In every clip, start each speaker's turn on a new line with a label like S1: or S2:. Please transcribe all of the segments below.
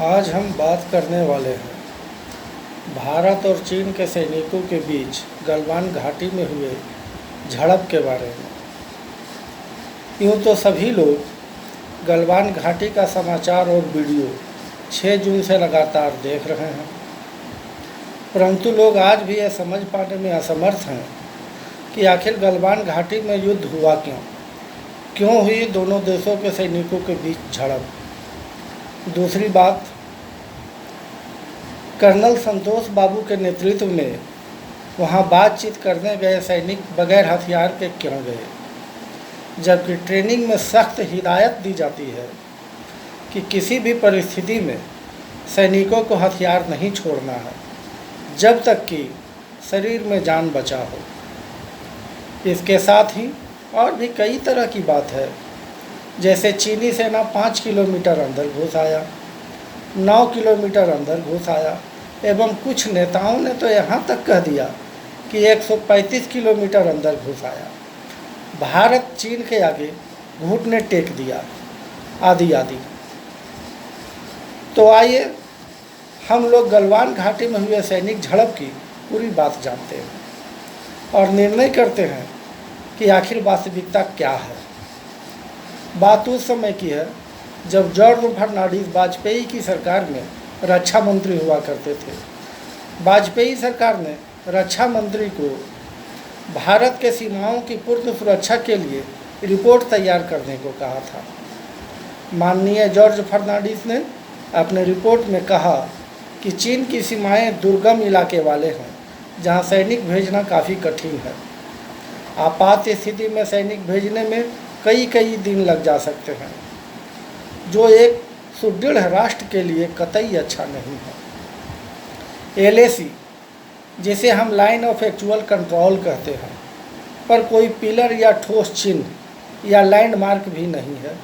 S1: आज हम बात करने वाले हैं भारत और चीन के सैनिकों के बीच गलवान घाटी में हुए झड़प के बारे में। यूँ तो सभी लोग गलवान घाटी का समाचार और वीडियो 6 जून से लगातार देख रहे हैं, परंतु लोग आज भी यह समझ पाने में असमर्थ हैं कि आखिर गलवान घाटी में युद्ध हुआ क्यों हुई दोनों देशों के सैनिकों के बीच झड़प। दूसरी बात, कर्नल संतोष बाबू के नेतृत्व में वहां बातचीत करने गए सैनिक बगैर हथियार के क्यों गए, जबकि ट्रेनिंग में सख्त हिदायत दी जाती है कि किसी भी परिस्थिति में सैनिकों को हथियार नहीं छोड़ना है जब तक कि शरीर में जान बचा हो। इसके साथ ही और भी कई तरह की बात है, जैसे चीनी सेना 5 किलोमीटर अंदर घुस आया, 9 किलोमीटर अंदर घुस आया, एवं कुछ नेताओं ने तो यहाँ तक कह दिया कि 135 किलोमीटर अंदर घुस आया। भारत चीन के आगे घुटने टेक दिया, आदि आदि। तो आइए हम लोग गलवान घाटी में हुए सैनिक झड़प की पूरी बात जानते हैं और निर्णय करते हैं कि आखिर वास्तविकता क्या है। बात उस समय की है जब जॉर्ज फर्नांडिस वाजपेयी की सरकार में रक्षा मंत्री हुआ करते थे। वाजपेयी सरकार ने रक्षा मंत्री को भारत के सीमाओं की पूर्ण सुरक्षा के लिए रिपोर्ट तैयार करने को कहा था। माननीय जॉर्ज फर्नांडिस ने अपने रिपोर्ट में कहा कि चीन की सीमाएं दुर्गम इलाके वाले हैं जहां सैनिक भेजना काफ़ी कठिन है। आपात स्थिति में सैनिक भेजने में कई दिन लग जा सकते हैं, जो एक सुदृढ़ राष्ट्र के लिए कतई अच्छा नहीं है। LAC, जिसे हम लाइन ऑफ एक्चुअल कंट्रोल कहते हैं, पर कोई पिलर या ठोस चिन्ह या लैंडमार्क भी नहीं है,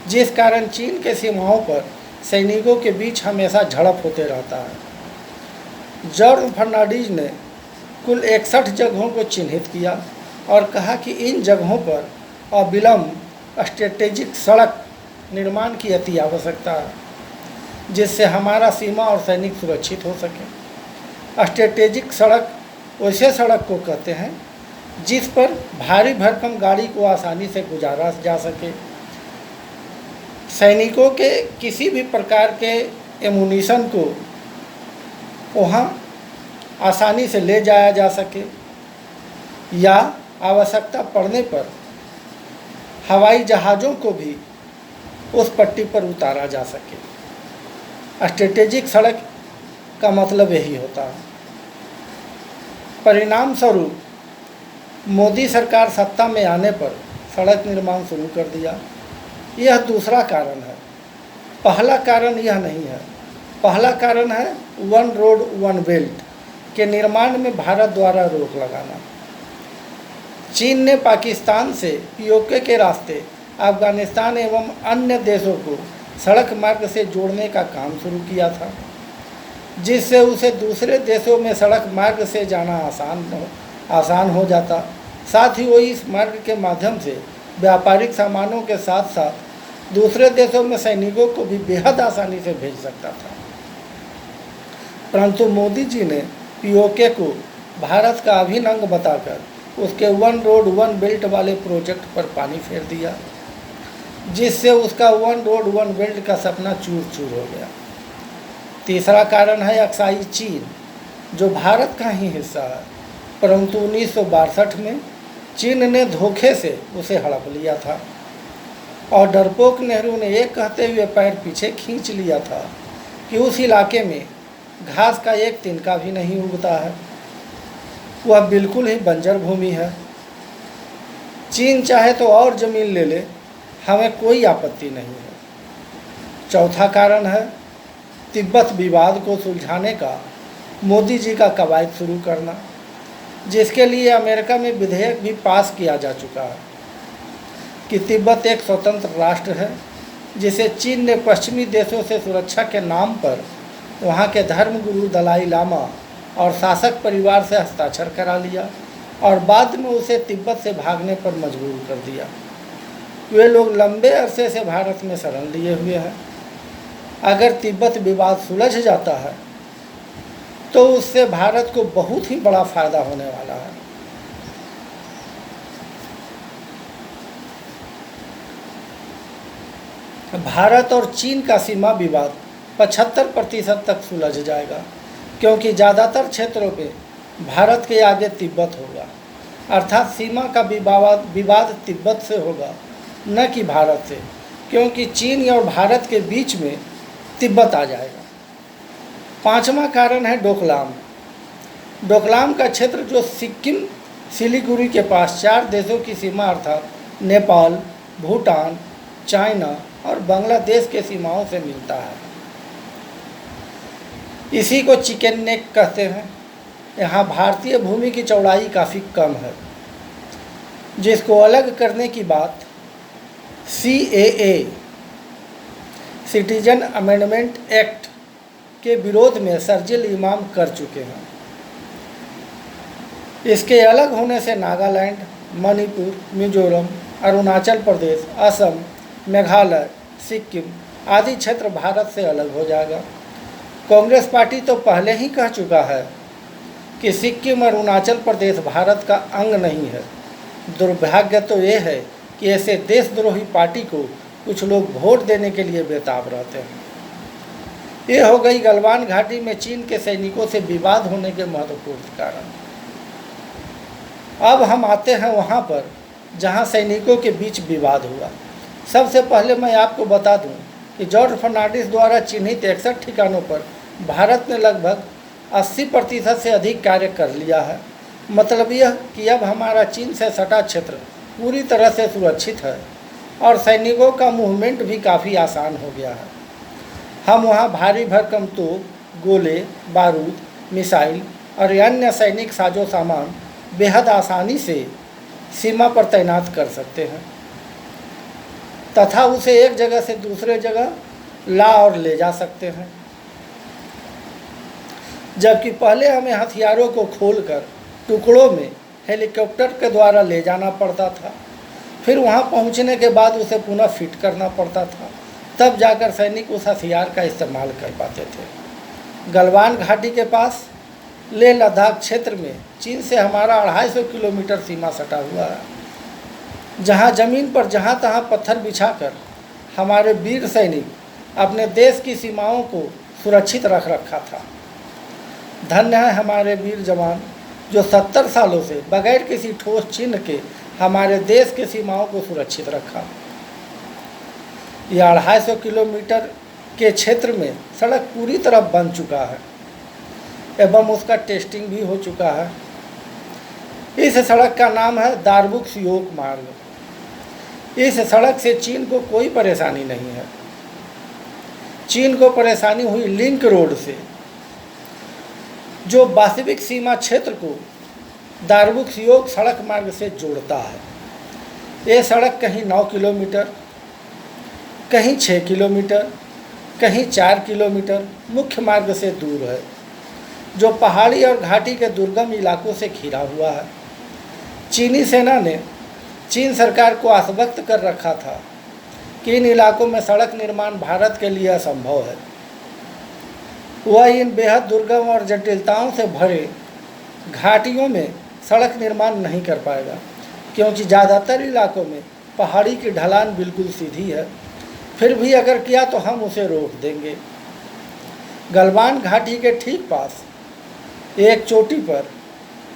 S1: जिस कारण चीन के सीमाओं पर सैनिकों के बीच हमेशा झड़प होते रहता है। जॉर्ज फर्नांडिस ने कुल 61 जगहों को चिन्हित किया और कहा कि इन जगहों पर अविलंब स्ट्रेटेजिक सड़क निर्माण की अति आवश्यकता है, जिससे हमारा सीमा और सैनिक सुरक्षित हो सके। स्ट्रेटेजिक सड़क वैसे सड़क को कहते हैं जिस पर भारी भरकम गाड़ी को आसानी से गुजारा जा सके, सैनिकों के किसी भी प्रकार के एमुनिशन को वहाँ आसानी से ले जाया जा सके, या आवश्यकता पड़ने पर हवाई जहाज़ों को भी उस पट्टी पर उतारा जा सके। स्ट्रेटेजिक सड़क का मतलब यही होता है। परिणाम स्वरूप मोदी सरकार सत्ता में आने पर सड़क निर्माण शुरू कर दिया। यह दूसरा कारण है। पहला कारण यह नहीं है। पहला कारण है वन रोड वन बेल्ट के निर्माण में भारत द्वारा रोक लगाना। चीन ने पाकिस्तान से POK के रास्ते अफगानिस्तान एवं अन्य देशों को सड़क मार्ग से जोड़ने का काम शुरू किया था, जिससे उसे दूसरे देशों में सड़क मार्ग से जाना आसान हो जाता। साथ ही वो इस मार्ग के माध्यम से व्यापारिक सामानों के साथ साथ दूसरे देशों में सैनिकों को भी बेहद आसानी से भेज सकता था। परंतु मोदी जी ने POK को भारत का अभिन्न अंग बताकर उसके वन रोड वन बेल्ट वाले प्रोजेक्ट पर पानी फेर दिया, जिससे उसका वन रोड वन बेल्ट का सपना चूर चूर हो गया। तीसरा कारण है अक्साई चीन, जो भारत का ही हिस्सा है, परंतु 1962 में चीन ने धोखे से उसे हड़प लिया था और डरपोक नेहरू ने एक कहते हुए पैर पीछे खींच लिया था कि उस इलाके में घास का एक तिनका भी नहीं उगता है, वह बिल्कुल ही बंजर भूमि है। चीन चाहे तो और ज़मीन ले ले, हमें कोई आपत्ति नहीं है। चौथा कारण है तिब्बत विवाद को सुलझाने का मोदी जी का कवायद शुरू करना, जिसके लिए अमेरिका में विधेयक भी पास किया जा चुका है कि तिब्बत एक स्वतंत्र राष्ट्र है, जिसे चीन ने पश्चिमी देशों से सुरक्षा के नाम पर वहाँ के धर्मगुरु दलाई लामा और शासक परिवार से हस्ताक्षर करा लिया और बाद में उसे तिब्बत से भागने पर मजबूर कर दिया। वे लोग लंबे अरसे से भारत में शरण लिए हुए हैं। अगर तिब्बत विवाद सुलझ जाता है तो उससे भारत को बहुत ही बड़ा फायदा होने वाला है। भारत और चीन का सीमा विवाद 75% तक सुलझ जाएगा, क्योंकि ज़्यादातर क्षेत्रों पे भारत के आगे तिब्बत होगा, अर्थात सीमा का विवाद तिब्बत से होगा, न कि भारत से, क्योंकि चीन और भारत के बीच में तिब्बत आ जाएगा। पांचवा कारण है डोकलाम। डोकलाम का क्षेत्र जो सिक्किम सिलीगुड़ी के पास 4 देशों की सीमा अर्थात नेपाल, भूटान, चाइना और बांग्लादेश के सीमाओं से मिलता है, इसी को चिकन नेक कहते हैं। यहाँ भारतीय भूमि की चौड़ाई काफ़ी कम है, जिसको अलग करने की बात CAA सिटीजन अमेंडमेंट एक्ट के विरोध में शर्जील इमाम कर चुके हैं। इसके अलग होने से नागालैंड, मणिपुर, मिजोरम, अरुणाचल प्रदेश, असम, मेघालय, सिक्किम आदि क्षेत्र भारत से अलग हो जाएगा। कांग्रेस पार्टी तो पहले ही कह चुका है कि सिक्किम और अरुणाचल प्रदेश भारत का अंग नहीं है। दुर्भाग्य तो ये है कि ऐसे देशद्रोही पार्टी को कुछ लोग वोट देने के लिए बेताब रहते हैं। ये हो गई गलवान घाटी में चीन के सैनिकों से विवाद होने के महत्वपूर्ण कारण। अब हम आते हैं वहाँ पर जहाँ सैनिकों के बीच विवाद हुआ। सबसे पहले मैं आपको बता दूं कि जॉर्ज फर्नांडिस द्वारा चिन्हित 61 ठिकानों पर भारत ने लगभग 80% से अधिक कार्य कर लिया है। मतलब यह कि अब हमारा चीन से सटा क्षेत्र पूरी तरह से सुरक्षित है और सैनिकों का मूवमेंट भी काफ़ी आसान हो गया है। हम वहाँ भारी भरकम तोप, गोले, बारूद, मिसाइल और अन्य सैनिक साजो सामान बेहद आसानी से सीमा पर तैनात कर सकते हैं तथा उसे एक जगह से दूसरे जगह ला और ले जा सकते हैं। जबकि पहले हमें हथियारों को खोलकर टुकड़ों में हेलीकॉप्टर के द्वारा ले जाना पड़ता था, फिर वहां पहुंचने के बाद उसे पुनः फिट करना पड़ता था, तब जाकर सैनिक उस हथियार का इस्तेमाल कर पाते थे। गलवान घाटी के पास लेह लद्दाख क्षेत्र में चीन से हमारा 250 किलोमीटर सीमा सटा हुआ है, जहां ज़मीन पर जहां तहां पत्थर बिछाकर हमारे वीर सैनिक अपने देश की सीमाओं को सुरक्षित रख रखा था। धन्य है हमारे वीर जवान जो 70 सालों से बगैर किसी ठोस चिन्ह के हमारे देश की सीमाओं को सुरक्षित रखा। यह 250 किलोमीटर के क्षेत्र में सड़क पूरी तरह बन चुका है एवं उसका टेस्टिंग भी हो चुका है। इस सड़क का नाम है दारबुक सियोक मार्ग। इस सड़क से चीन को कोई परेशानी नहीं है। चीन को परेशानी हुई लिंक रोड से, जो वास्तविक सीमा क्षेत्र को दारबुक सियोक सड़क मार्ग से जोड़ता है। ये सड़क कहीं 9 किलोमीटर, कहीं 6 किलोमीटर, कहीं 4 किलोमीटर मुख्य मार्ग से दूर है, जो पहाड़ी और घाटी के दुर्गम इलाकों से घिरा हुआ है। चीनी सेना ने चीन सरकार को आश्वस्त कर रखा था कि इन इलाकों में सड़क निर्माण भारत के लिए असंभव है। वह इन बेहद दुर्गम और जटिलताओं से भरे घाटियों में सड़क निर्माण नहीं कर पाएगा, क्योंकि ज़्यादातर इलाकों में पहाड़ी की ढलान बिल्कुल सीधी है। फिर भी अगर किया तो हम उसे रोक देंगे। गलवान घाटी के ठीक पास एक चोटी पर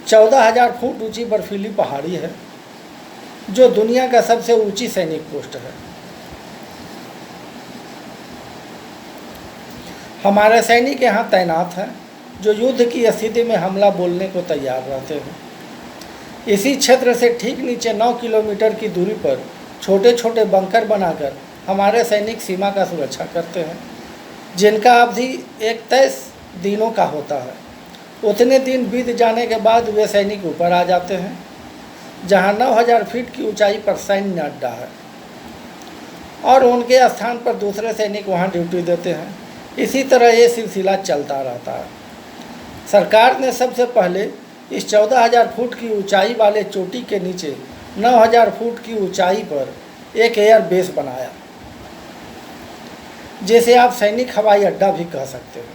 S1: 14,000 फुट ऊंची बर्फीली पहाड़ी है, जो दुनिया का सबसे ऊंची सैनिक पोस्ट है। हमारे सैनिक यहाँ तैनात हैं, जो युद्ध की स्थिति में हमला बोलने को तैयार रहते हैं। इसी क्षेत्र से ठीक नीचे 9 किलोमीटर की दूरी पर छोटे छोटे बंकर बनाकर हमारे सैनिक सीमा का सुरक्षा करते हैं, जिनका अवधि एक तय दिनों का होता है। उतने दिन बीत जाने के बाद वे सैनिक ऊपर आ जाते हैं, जहां 9,000 फीट की ऊंचाई पर सैन्य अड्डा है, और उनके स्थान पर दूसरे सैनिक वहां ड्यूटी देते हैं। इसी तरह ये सिलसिला चलता रहता है। सरकार ने सबसे पहले इस 14,000 फुट की ऊंचाई वाले चोटी के नीचे 9,000 फुट की ऊंचाई पर एक एयर बेस बनाया। जैसे आप सैनिक हवाई अड्डा भी कह सकते हो,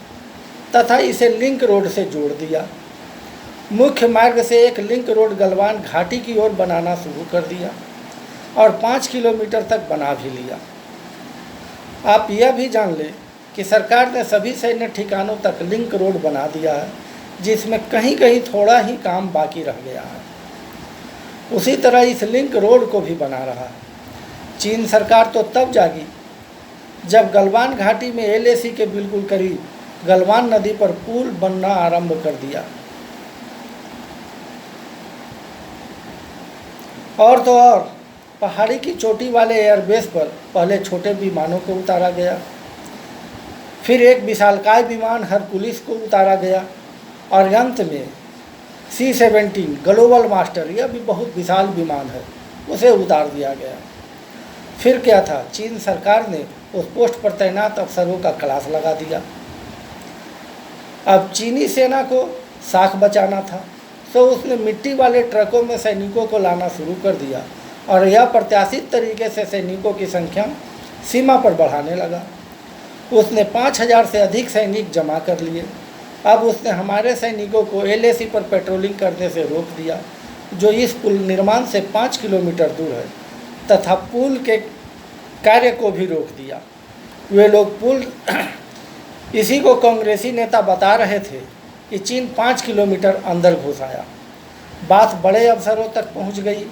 S1: तथा इसे लिंक रोड से जोड़ दिया। मुख्य मार्ग से एक लिंक रोड गलवान घाटी की ओर बनाना शुरू कर दिया और 5 किलोमीटर तक बना भी लिया। आप यह भी जान लें कि सरकार ने सभी सैन्य ठिकानों तक लिंक रोड बना दिया है, जिसमें कहीं कहीं थोड़ा ही काम बाकी रह गया है। उसी तरह इस लिंक रोड को भी बना रहा है। चीन सरकार तो तब जागी जब गलवान घाटी में LAC के बिल्कुल करीब गलवान नदी पर पुल बनना आरंभ कर दिया। और तो और पहाड़ी की चोटी वाले एयरबेस पर पहले छोटे विमानों को उतारा गया, फिर एक विशालकाय विमान हरकुलिस को उतारा गया और अंत में C-17 ग्लोबल मास्टर, यह भी बहुत विशाल विमान है, उसे उतार दिया गया। फिर क्या था, चीन सरकार ने उस पोस्ट पर तैनात अफसरों का क्लास लगा दिया। अब चीनी सेना को साख बचाना था, तो उसने मिट्टी वाले ट्रकों में सैनिकों को लाना शुरू कर दिया और यह प्रत्याशित तरीके से सैनिकों की संख्या सीमा पर बढ़ाने लगा। उसने 5000 से अधिक सैनिक जमा कर लिए। अब उसने हमारे सैनिकों को LAC पर पेट्रोलिंग करने से रोक दिया, जो इस पुल निर्माण से 5 किलोमीटर दूर है, तथा पुल के कार्य को भी रोक दिया। वे लोग पुल इसी को कांग्रेसी नेता बता रहे थे कि चीन 5 किलोमीटर अंदर घुस आया। बात बड़े अफसरों तक पहुंच गई।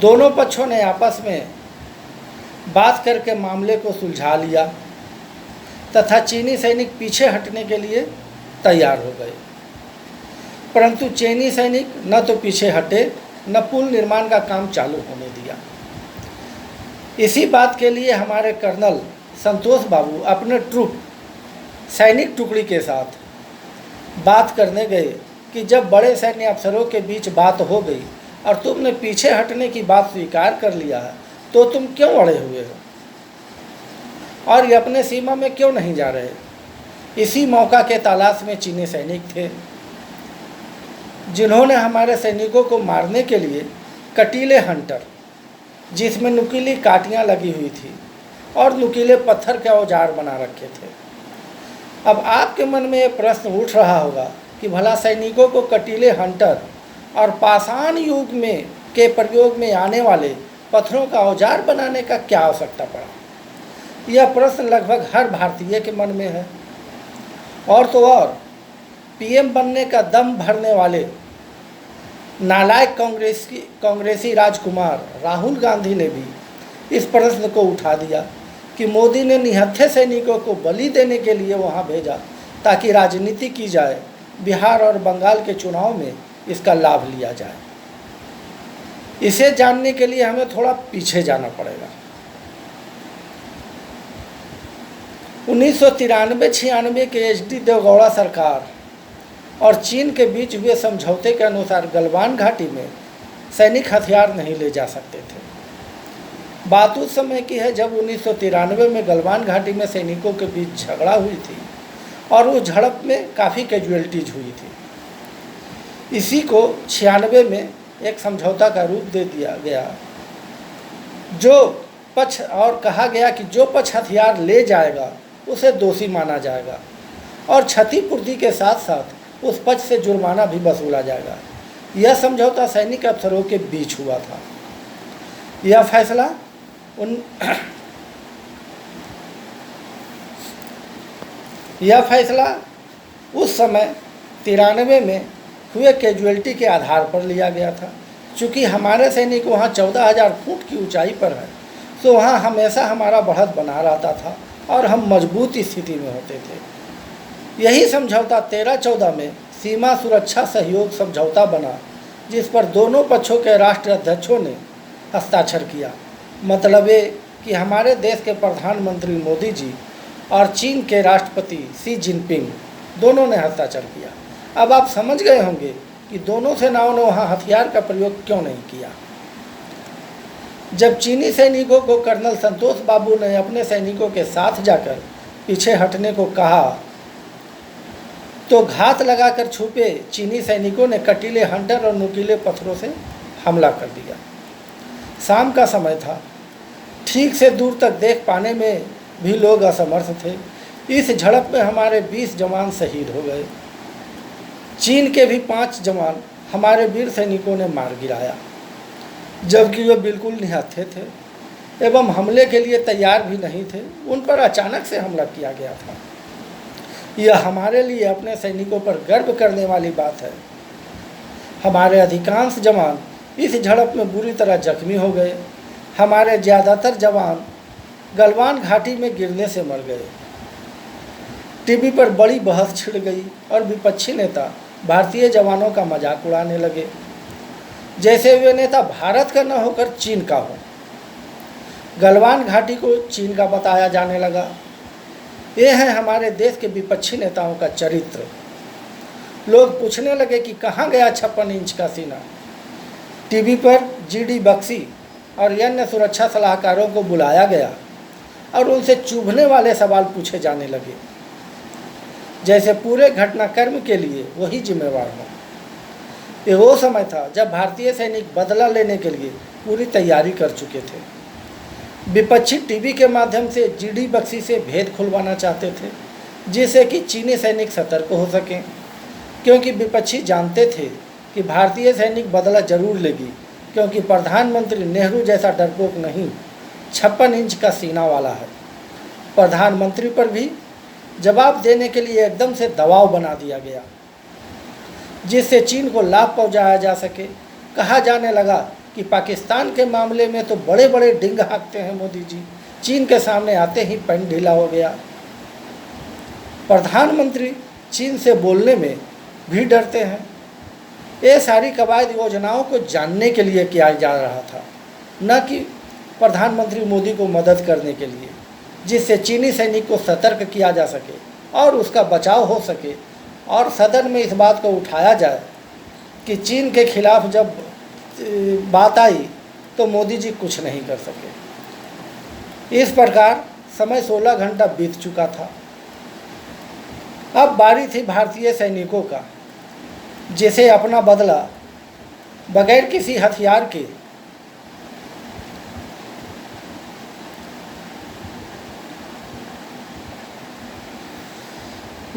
S1: दोनों पक्षों ने आपस में बात करके मामले को सुलझा लिया तथा चीनी सैनिक पीछे हटने के लिए तैयार हो गए। परंतु चीनी सैनिक न तो पीछे हटे, न पुल निर्माण का काम चालू होने दिया। इसी बात के लिए हमारे कर्नल संतोष बाबू अपने सैनिक टुकड़ी के साथ बात करने गए कि जब बड़े सैन्य अफसरों के बीच बात हो गई और तुमने पीछे हटने की बात स्वीकार कर लिया है, तो तुम क्यों अड़े हुए हो और ये अपने सीमा में क्यों नहीं जा रहे? इसी मौका के तलाश में चीनी सैनिक थे, जिन्होंने हमारे सैनिकों को मारने के लिए कटीले हंटर, जिसमें नुकीली काटियाँ लगी हुई थी, और नुकीले पत्थर के औजार बना रखे थे। अब आपके मन में ये प्रश्न उठ रहा होगा कि भला सैनिकों को कटीले हंटर और पाषाण युग में के प्रयोग में आने वाले पत्थरों का औजार बनाने का क्या आवश्यकता पड़ा? यह प्रश्न लगभग हर भारतीय के मन में है। और तो और PM बनने का दम भरने वाले नालायक कांग्रेसी राजकुमार राहुल गांधी ने भी इस प्रश्न को उठा दिया कि मोदी ने निहत्थे सैनिकों को बलि देने के लिए वहां भेजा ताकि राजनीति की जाए, बिहार और बंगाल के चुनाव में इसका लाभ लिया जाए। इसे जानने के लिए हमें थोड़ा पीछे जाना पड़ेगा। 1993-96 के HD देवगौड़ा सरकार और चीन के बीच हुए समझौते के अनुसार गलवान घाटी में सैनिक हथियार नहीं ले जा सकते थे। बात उस समय की है जब 1993 में गलवान घाटी में सैनिकों के बीच झगड़ा हुई थी और उस झड़प में काफ़ी कैजुअल्टीज हुई थी। इसी को 96 में एक समझौता का रूप दे दिया गया, जो पक्ष और कहा गया कि जो पक्ष हथियार ले जाएगा उसे दोषी माना जाएगा और क्षतिपूर्ति के साथ साथ उस पक्ष से जुर्माना भी वसूला जाएगा। यह समझौता सैनिक अफसरों के बीच हुआ था। यह फैसला उस समय 93 में हुए कैजुअल्टी के आधार पर लिया गया था। चूँकि हमारे सैनिक वहाँ 14,000 फुट की ऊंचाई पर है, तो वहाँ हमेशा हमारा बढ़त बना रहता था और हम मजबूत स्थिति में होते थे। यही समझौता 13-14 में सीमा सुरक्षा सहयोग समझौता बना, जिस पर दोनों पक्षों के राष्ट्र अध्यक्षों ने हस्ताक्षर किया। मतलब ये कि हमारे देश के प्रधानमंत्री मोदी जी और चीन के राष्ट्रपति शी जिनपिंग दोनों ने हस्ताक्षर किया। अब आप समझ गए होंगे कि दोनों सेनाओं ने वहाँ हथियार का प्रयोग क्यों नहीं किया। जब चीनी सैनिकों को कर्नल संतोष बाबू ने अपने सैनिकों के साथ जाकर पीछे हटने को कहा, तो घात लगाकर छुपे चीनी सैनिकों ने कटीले हंटर और नुकीले पत्थरों से हमला कर दिया। शाम का समय था। ठीक से दूर तक देख पाने में भी लोग असमर्थ थे। इस झड़प में हमारे 20 जवान शहीद हो गए। चीन के भी 5 जवान हमारे वीर सैनिकों ने मार गिराया, जबकि वे बिल्कुल निहत्थे थे एवं हमले के लिए तैयार भी नहीं थे। उन पर अचानक से हमला किया गया था। यह हमारे लिए अपने सैनिकों पर गर्व करने वाली बात है। हमारे अधिकांश जवान इस झड़प में बुरी तरह जख्मी हो गए। हमारे ज़्यादातर जवान गलवान घाटी में गिरने से मर गए। टीवी पर बड़ी बहस छिड़ गई और विपक्षी नेता भारतीय जवानों का मजाक उड़ाने लगे, जैसे वे नेता भारत का न होकर चीन का हो। गलवान घाटी को चीन का बताया जाने लगा। ये है हमारे देश के विपक्षी नेताओं का चरित्र। लोग पूछने लगे कि कहाँ गया 56 इंच का सीना। टीवी पर जीडी बख्शी और अन्य सुरक्षा सलाहकारों को बुलाया गया और उनसे चुभने वाले सवाल पूछे जाने लगे, जैसे पूरे घटनाक्रम के लिए वही जिम्मेवार हो। ये वो समय था जब भारतीय सैनिक बदला लेने के लिए पूरी तैयारी कर चुके थे। विपक्षी टीवी के माध्यम से जीडी बख्शी से भेद खुलवाना चाहते थे, जिससे कि चीनी सैनिक सतर्क हो सकें, क्योंकि विपक्षी जानते थे कि भारतीय सैनिक बदला जरूर लेगी, क्योंकि प्रधानमंत्री नेहरू जैसा डरपोक नहीं 56 इंच का सीना वाला है। प्रधानमंत्री पर भी जवाब देने के लिए एकदम से दबाव बना दिया गया, जिससे चीन को लाभ पहुंचाया जा सके। कहा जाने लगा कि पाकिस्तान के मामले में तो बड़े बड़े डिंग हाँकते हैं मोदी जी, चीन के सामने आते ही पैंट ढीला हो गया। प्रधानमंत्री चीन से बोलने में भी डरते हैं। ये सारी कवायद योजनाओं को जानने के लिए किया जा रहा था, न कि प्रधानमंत्री मोदी को मदद करने के लिए, जिससे चीनी सैनिक को सतर्क किया जा सके और उसका बचाव हो सके और सदन में इस बात को उठाया जाए कि चीन के खिलाफ जब बात आई तो मोदी जी कुछ नहीं कर सके। इस प्रकार समय 16 घंटा बीत चुका था। अब बारी थी भारतीय सैनिकों का, जिसे अपना बदला बगैर किसी हथियार के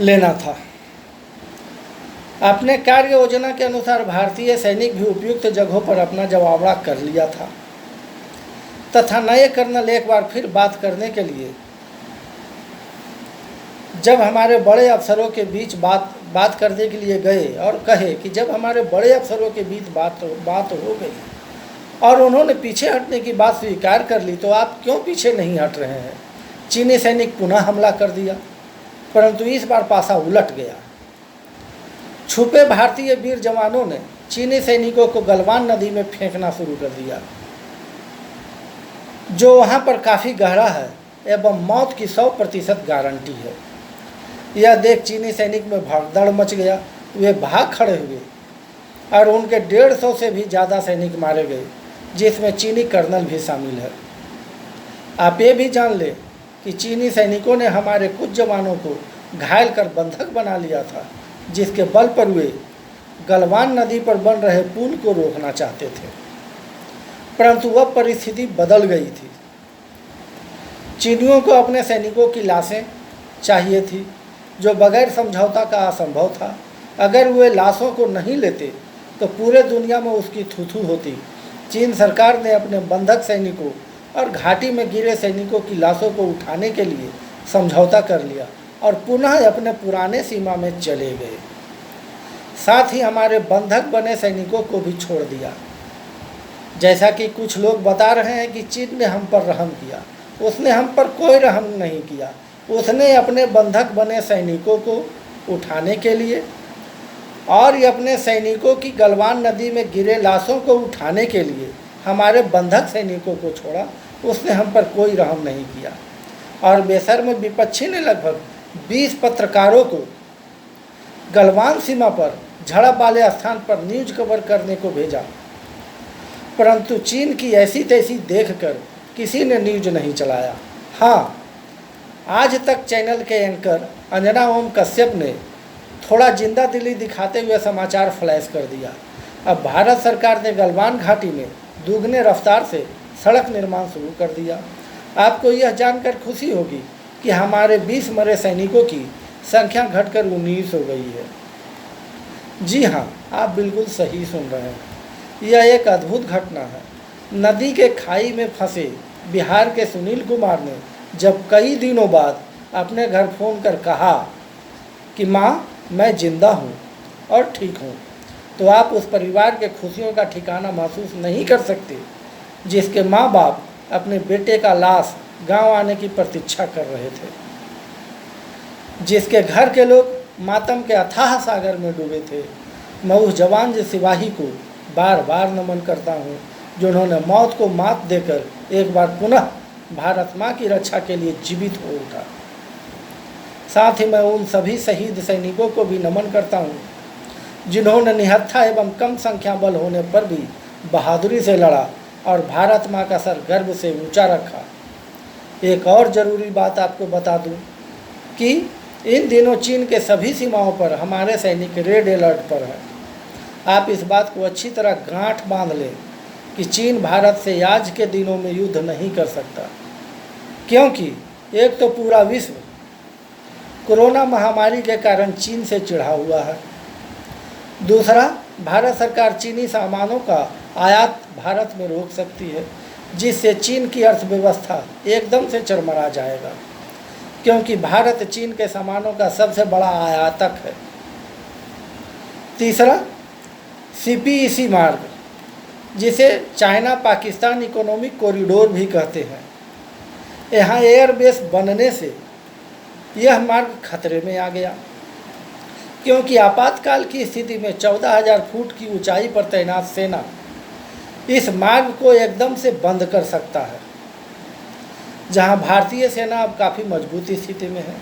S1: लेना था। अपने कार्य योजना के अनुसार भारतीय सैनिक भी उपयुक्त जगहों पर अपना जवाबड़ा कर लिया था तथा नए कर्नल एक बार फिर बात करने के लिए जब हमारे बड़े अफसरों के बीच बात करने के लिए गए और कहे कि जब हमारे बड़े अफसरों के बीच बात हो गई और उन्होंने पीछे हटने की बात स्वीकार कर ली, तो आप क्यों पीछे नहीं हट रहे हैं। चीनी सैनिक पुनः हमला कर दिया, परंतु इस बार पासा उलट गया। छुपे भारतीय वीर जवानों ने चीनी सैनिकों को गलवान नदी में फेंकना शुरू कर दिया, जो वहां पर काफ़ी गहरा है एवं मौत की 100% गारंटी है। यह देख चीनी सैनिक में भगदड़ मच गया। वे भाग खड़े हुए और उनके 150 से भी ज़्यादा सैनिक मारे गए, जिसमें चीनी कर्नल भी शामिल है। आप ये भी जान ले कि चीनी सैनिकों ने हमारे कुछ जवानों को घायल कर बंधक बना लिया था, जिसके बल पर वे गलवान नदी पर बन रहे पुल को रोकना चाहते थे, परंतु वह परिस्थिति बदल गई थी। चीनियों को अपने सैनिकों की लाशें चाहिए थी, जो बगैर समझौता का असंभव था। अगर वे लाशों को नहीं लेते तो पूरे दुनिया में उसकी थू-थू होती। चीन सरकार ने अपने बंधक सैनिकों और घाटी में गिरे सैनिकों की लाशों को उठाने के लिए समझौता कर लिया और पुनः अपने पुराने सीमा में चले गए। साथ ही हमारे बंधक बने सैनिकों को भी छोड़ दिया। जैसा कि कुछ लोग बता रहे हैं कि चीन ने हम पर रहम किया, उसने हम पर कोई रहम नहीं किया। उसने अपने बंधक बने सैनिकों को उठाने के लिए और अपने सैनिकों की गलवान नदी में गिरे लाशों को उठाने के लिए हमारे बंधक सैनिकों को छोड़ा। उसने हम पर कोई रहम नहीं किया। और बेशर्म विपक्षी ने लगभग 20 पत्रकारों को गलवान सीमा पर झड़प वाले स्थान पर न्यूज कवर करने को भेजा, परंतु चीन की ऐसी तैसी देखकर किसी ने न्यूज नहीं चलाया। हाँ, आज तक चैनल के एंकर अंजना ओम कश्यप ने थोड़ा जिंदा दिली दिखाते हुए समाचार फ्लैश कर दिया। अब भारत सरकार ने गलवान घाटी में दुगने रफ्तार से सड़क निर्माण शुरू कर दिया आपको यह जानकर खुशी होगी कि हमारे 20 मरे सैनिकों की संख्या घटकर 19 हो गई है। जी हाँ, आप बिल्कुल सही सुन रहे हैं। यह एक अद्भुत घटना है। नदी के खाई में फंसे बिहार के सुनील कुमार ने जब कई दिनों बाद अपने घर फ़ोन कर कहा कि माँ, मैं जिंदा हूँ और ठीक हूँ, तो आप उस परिवार के खुशियों का ठिकाना महसूस नहीं कर सकते जिसके माँ बाप अपने बेटे का लाश गांव आने की प्रतीक्षा कर रहे थे, जिसके घर के लोग मातम के अथाह सागर में डूबे थे। मैं उस जवान सिपाही को बार बार नमन करता हूँ जिन्होंने मौत को मात देकर एक बार पुनः भारत माँ की रक्षा के लिए जीवित हो उठा। साथ ही मैं उन सभी शहीद सैनिकों को भी नमन करता हूँ जिन्होंने निहत्था एवं कम संख्या बल होने पर भी बहादुरी से लड़ा और भारत माँ का सर गर्व से ऊंचा रखा। एक और ज़रूरी बात आपको बता दूं कि इन दिनों चीन के सभी सीमाओं पर हमारे सैनिक रेड अलर्ट पर हैं। आप इस बात को अच्छी तरह गांठ बांध लें कि चीन भारत से आज के दिनों में युद्ध नहीं कर सकता, क्योंकि एक तो पूरा विश्व कोरोना महामारी के कारण चीन से चिढ़ा हुआ है। दूसरा, भारत सरकार चीनी सामानों का आयात भारत में रोक सकती है, जिससे चीन की अर्थव्यवस्था एकदम से चरमरा जाएगा, क्योंकि भारत चीन के सामानों का सबसे बड़ा आयातक है। तीसरा, CPEC मार्ग, जिसे चाइना पाकिस्तान इकोनॉमिक कॉरिडोर भी कहते हैं, यहाँ एयरबेस बनने से यह मार्ग खतरे में आ गया, क्योंकि आपातकाल की स्थिति में 14,000 फुट की ऊंचाई पर तैनात सेना इस मार्ग को एकदम से बंद कर सकता है, जहां भारतीय सेना अब काफ़ी मजबूत स्थिति में है।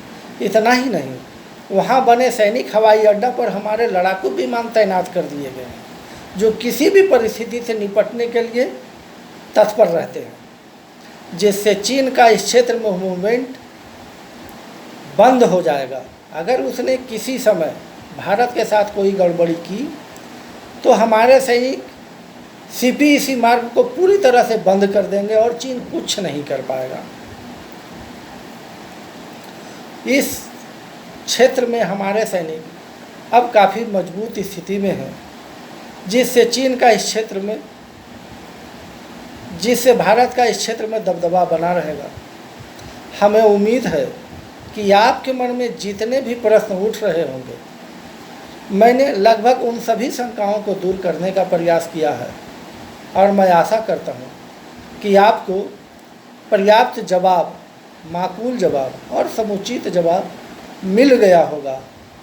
S1: इतना ही नहीं, वहां बने सैनिक हवाई अड्डा पर हमारे लड़ाकू विमान तैनात कर दिए गए हैं, जो किसी भी परिस्थिति से निपटने के लिए तत्पर रहते हैं, जिससे चीन का इस क्षेत्र में मूवमेंट बंद हो जाएगा। अगर उसने किसी समय भारत के साथ कोई गड़बड़ी की तो हमारे सैनिक CPEC मार्ग को पूरी तरह से बंद कर देंगे और चीन कुछ नहीं कर पाएगा। इस क्षेत्र में हमारे सैनिक अब काफ़ी मजबूत स्थिति में हैं, जिससे चीन का इस क्षेत्र में जिससे भारत का इस क्षेत्र में दबदबा बना रहेगा। हमें उम्मीद है कि आपके मन में जितने भी प्रश्न उठ रहे होंगे, मैंने लगभग उन सभी शंकाओं को दूर करने का प्रयास किया है, और मैं आशा करता हूँ कि आपको पर्याप्त जवाब, माकूल जवाब और समुचित जवाब मिल गया होगा,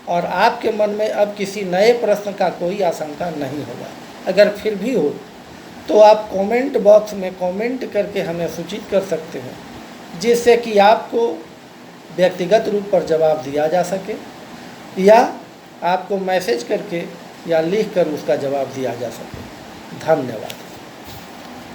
S1: और आपके मन में अब किसी नए प्रश्न का कोई आशंका नहीं होगा। अगर फिर भी हो तो आप कमेंट बॉक्स में कमेंट करके हमें सूचित कर सकते हैं, जिससे कि आपको व्यक्तिगत रूप पर जवाब दिया जा सके, या आपको मैसेज करके या लिख कर उसका जवाब दिया जा सके। धन्यवाद।